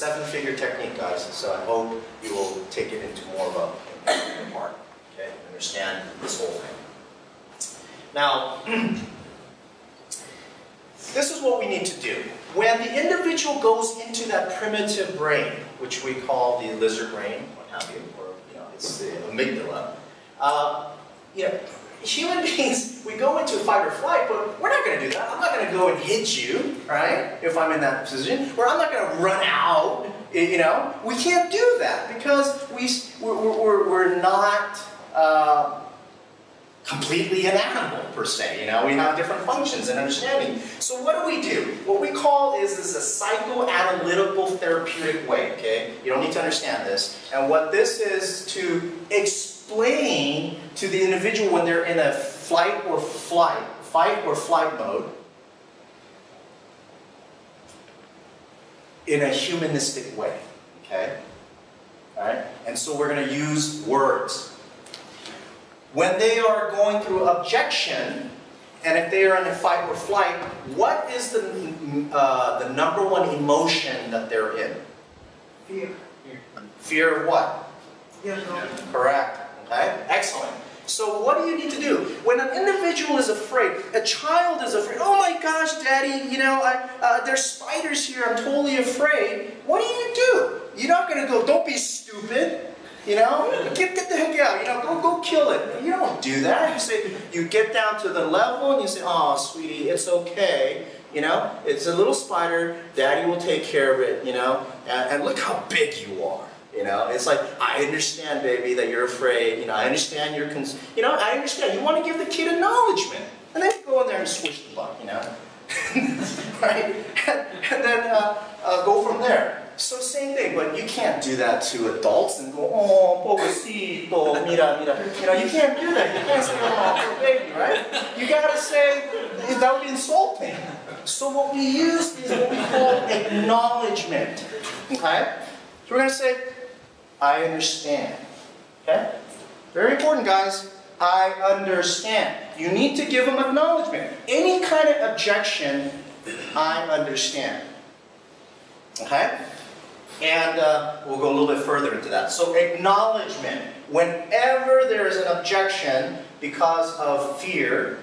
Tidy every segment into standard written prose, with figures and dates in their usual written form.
seven-figure technique, guys, so I hope you will take it into more of a part, okay? Understand this whole thing. Now, this is what we need to do. When the individual goes into that primitive brain, which we call the lizard brain, what have you, or it's the amygdala, human beings, we go into fight or flight, but we're not going to do that. I'm not going to go and hit you, right, if I'm in that position, or I'm not going to run out, We can't do that because we're not completely an animal, per se, We have different functions and understanding. So what do? What we call is a psychoanalytical therapeutic way, okay? You don't need to understand this. And what this is to explain to the individual when they're in a fight or flight mode in a humanistic way, okay? All right? And so we're going to use words. When they are going through objection, and if they are in a fight or flight, what is the number one emotion that they're in? Fear. Fear of what? Yeah, no. Correct. Okay? Excellent. So what do you need to do? When an individual is afraid, a child is afraid, oh my gosh, Daddy, there's spiders here, I'm totally afraid. What do? You're not going to go, don't be stupid. Get the heck out. Go kill it. You don't do that. You get down to the level and you say, oh, sweetie, it's okay. It's a little spider. Daddy will take care of it. And look how big you are. It's like, I understand, baby, that you're afraid. I understand your I understand. You want to give the kid acknowledgement, and then go in there and swish the butt. Right? And then go from there. So same thing, but you can't do that to adults and go, oh, pobrecito, mira. You can't do that. You can't say, oh, poor baby, right? You gotta say, that would be insulting. So what we use is what we call acknowledgement. Okay? So we're gonna say, I understand. Okay? Very important, guys. I understand. You need to give them acknowledgement. Any kind of objection, I understand. Okay? And we'll go a little bit further into that. So acknowledgement. Whenever there is an objection because of fear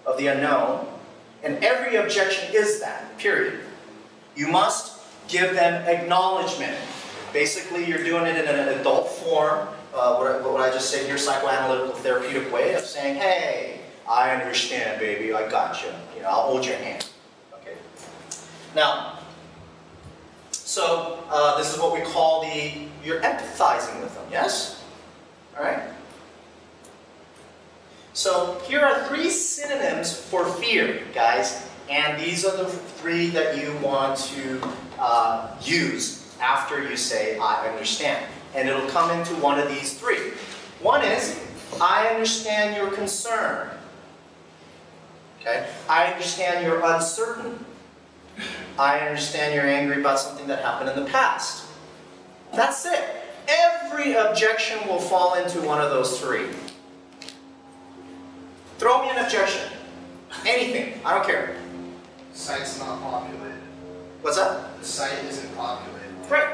of the unknown, and every objection is that, period. You must give them acknowledgement. Basically, you're doing it in an adult form, what I just said here, psychoanalytical therapeutic way of saying, hey, I understand, baby, I got you. I'll hold your hand. Okay. Now, so this is what we call you're empathizing with them, yes? All right? So here are 3 synonyms for fear, guys, and these are the 3 that you want to use after you say, I understand. And it'll come into one of these 3. One is, I understand your concern. Okay? I understand you're uncertain. I understand you're angry about something that happened in the past. That's it. Every objection will fall into one of those 3. Throw me an objection. Anything. I don't care. The site's not populated. What's that? The site isn't populated. Great.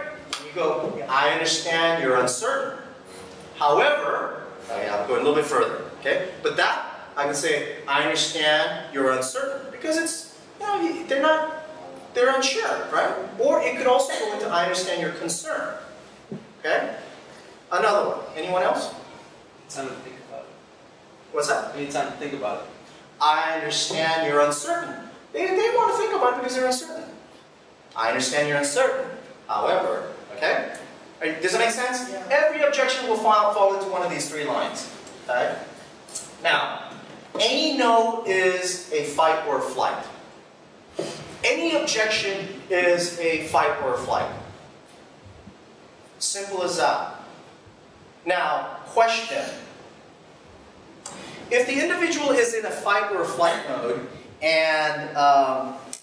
You go, I understand you're uncertain. However, I'll go a little bit further. Okay? But that, I can say, I understand you're uncertain. Because it's, they're unsure, right? Or it could also go into I understand your concern. Okay? Another one. Anyone else? Time to think about it. What's that? We need time to think about it. I understand you're uncertain. They want to think about it because they're uncertain. I understand you're uncertain. However, okay? Does that make sense? Yeah. Every objection will fall into one of these 3 lines. Okay? Now, any no is a fight or flight. Any objection is a fight or flight. Simple as that. Now, question. If the individual is in a fight or flight mode and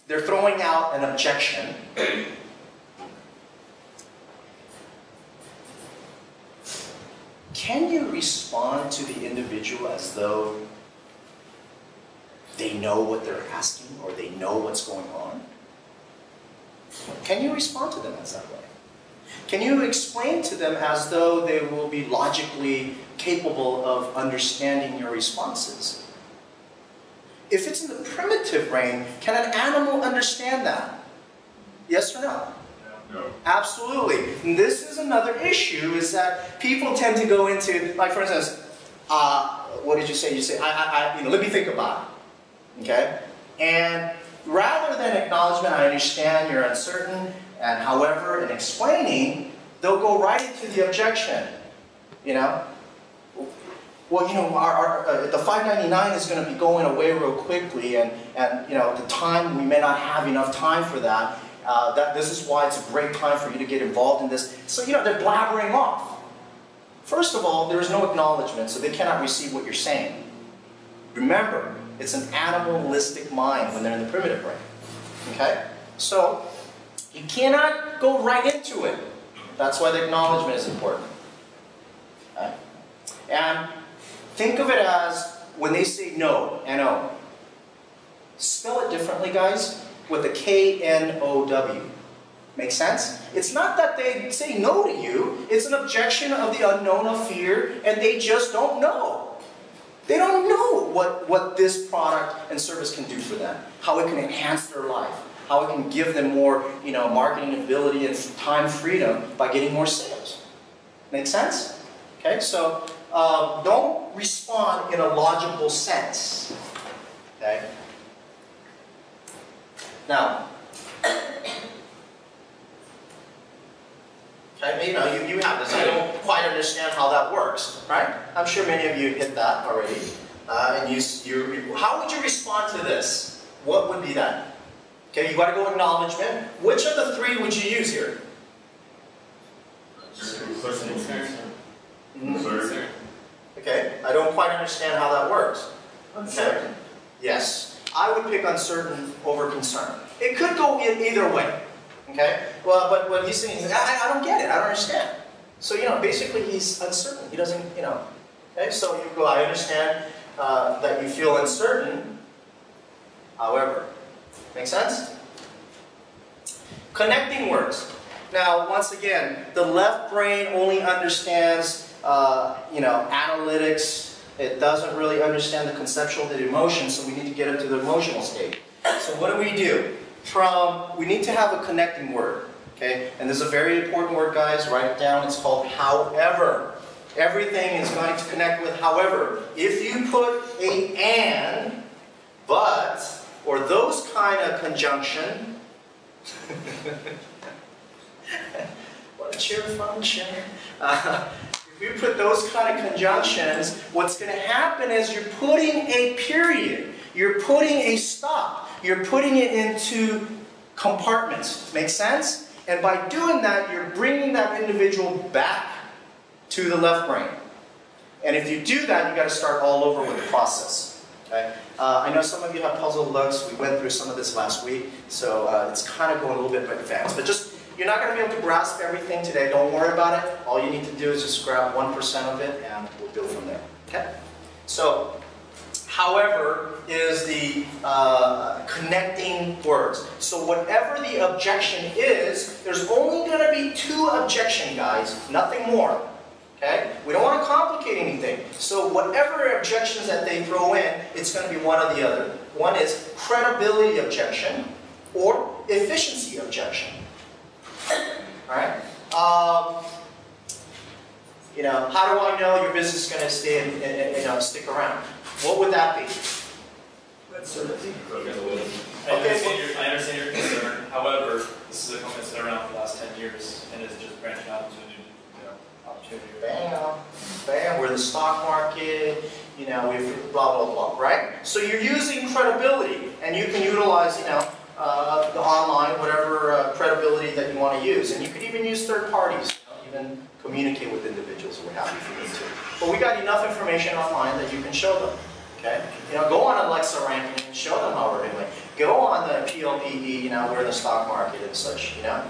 they're throwing out an objection, can you respond to the individual as though they know what they're asking or they know what's going on? Can you respond to them as that way? Can you explain to them as though they will be logically capable of understanding your responses? If it's in the primitive brain, can an animal understand that? Yes or no? No. Absolutely. And this is another issue, is that people tend to go into, like for instance, what did you say? You say, let me think about it. Okay? And rather than acknowledgement, I understand you're uncertain, and however, in explaining, they'll go right into the objection. You know? Well, you know, the 599 is going to be going away real quickly, and you know, the time, we may not have enough time for that. This is why it's a great time for you to get involved in this. So, you know, they're blabbering off. First of all, there is no acknowledgement, so they cannot receive what you're saying. Remember, it's an animalistic mind when they're in the primitive brain. Okay? So, you cannot go right into it. That's why the acknowledgement is important. Okay? And think of it as when they say no, N-O. Spell it differently, guys, with a K-N-O-W. Make sense? It's not that they say no to you. It's an objection of the unknown of fear, and they just don't know. They don't know what this product and service can do for them, how it can enhance their life, how it can give them more, you know, marketing ability and time freedom by getting more sales. Make sense? Okay, so don't respond in a logical sense. Okay? Now, okay, you know, you have this. I don't quite understand how that works, right? I'm sure many of you hit that already. How would you respond to this? What would be that? Okay, you got to go acknowledgement. Which of the three would you use here? Okay, I don't quite understand how that works. Uncertain. Okay. Yes, I would pick uncertain over concern. It could go in either way. Okay, well, but what he's saying is, I don't get it. I don't understand. So, you know, basically he's uncertain. He doesn't, you know. Okay, so you go, I understand that you feel uncertain. However, make sense? Connecting words. Now, once again, the left brain only understands, you know, analytics. It doesn't really understand the conceptual, the emotion, so we need to get into the emotional state. So what do? We need to have a connecting word, okay? And this is a very important word, guys. Write it down. It's called however. Everything is going to connect with however. If you put a and, but, or those kind of conjunction, what a cheer function. If you put those kind of conjunctions, what's going to happen is you're putting a period. You're putting a stop. You're putting it into compartments. Make sense? And by doing that, you're bringing that individual back to the left brain. And if you do that, you've got to start all over with the process. Okay? I know some of you have puzzle looks. We went through some of this last week, so it's kind of going a little bit advanced. But just, you're not going to be able to grasp everything today. Don't worry about it. All you need to do is just grab 1% of it, and we'll build from there. Okay? So, however, is the connecting words. So whatever the objection is, there's only going to be two objection, guys, nothing more. Okay? We don't want to complicate anything. So whatever objections that they throw in, it's going to be one or the other. One is credibility objection or efficiency objection. Alright? You know, how do I know your business is going to stay and you know, stick around? What would that be? Uncertainty. I understand your concern. However, this is a company that's been around for the last 10 years and is just branching out into a new opportunity. Bam, bam, we're the stock market, you know, we've blah, blah, blah, right? So you're using credibility, and you can utilize, you know, the online, whatever credibility that you want to use. And you could even use third parties, you know, even communicate with individuals. We're happy for you to. But we got enough information online that you can show them. Okay? You know, go on Alexa ranking and show them how we're doing. Go on the PLPE, you know, we're in the stock market and such, you know.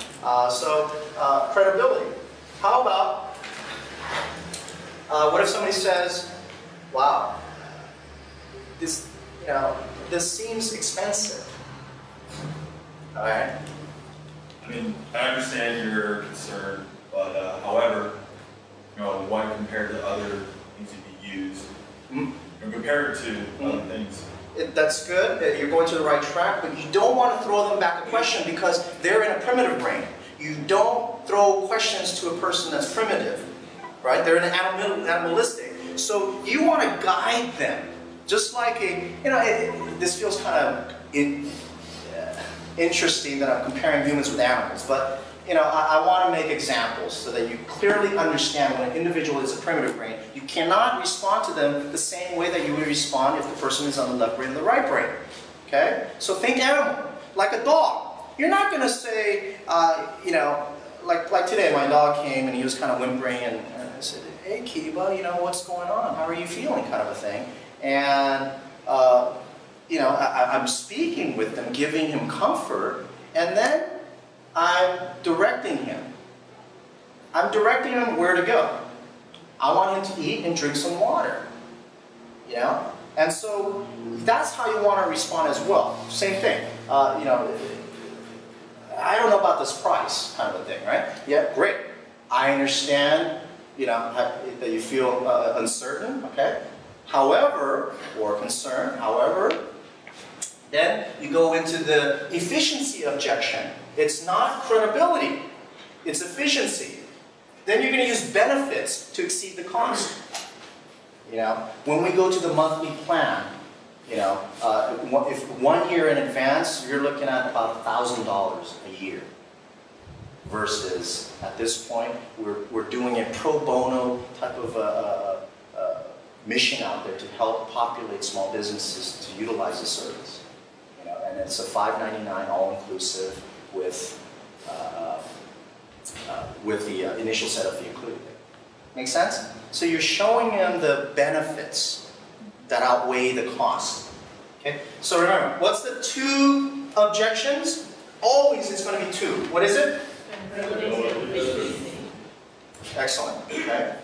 Credibility. How about, what if somebody says, wow, this, you know, this seems expensive. All right? I mean, I understand your concern But however, one compared to other things to be used, and compared to other things. That's good. You're going to the right track, but you don't want to throw them back a question because they're in a primitive brain. You don't throw questions to a person that's primitive, right? They're in an animalistic. So you want to guide them, just like this feels kind of interesting that I'm comparing humans with animals, but I want to make examples so that you clearly understand when an individual is a primitive brain, you cannot respond to them the same way that you would respond if the person is on the left brain or the right brain. Okay? So think animal, like a dog. You're not going to say, like today, my dog came and he was kind of whimpering, and I said, "Hey, Kiba, what's going on? How are you feeling?" kind of a thing. And I'm speaking with them, giving him comfort, and then I'm directing him. I'm directing him where to go. I want him to eat and drink some water. And so that's how you want to respond as well. Same thing. I don't know about this price, kind of a thing, right? Yeah, great. I understand, that you feel uncertain, okay? However, or concerned, however, then you go into the efficiency objection. It's not credibility, it's efficiency. Then you're going to use benefits to exceed the cost. When we go to the monthly plan, if 1 year in advance, you're looking at about $1,000 a year. Versus, at this point, we're doing a pro bono type of mission out there to help populate small businesses to utilize the service. And it's a $5.99 all-inclusive with the initial setup fee included. Make sense? So you're showing them the benefits that outweigh the cost. Okay? So remember, what's the two objections? Always it's going to be two. What is it? Excellent. Okay?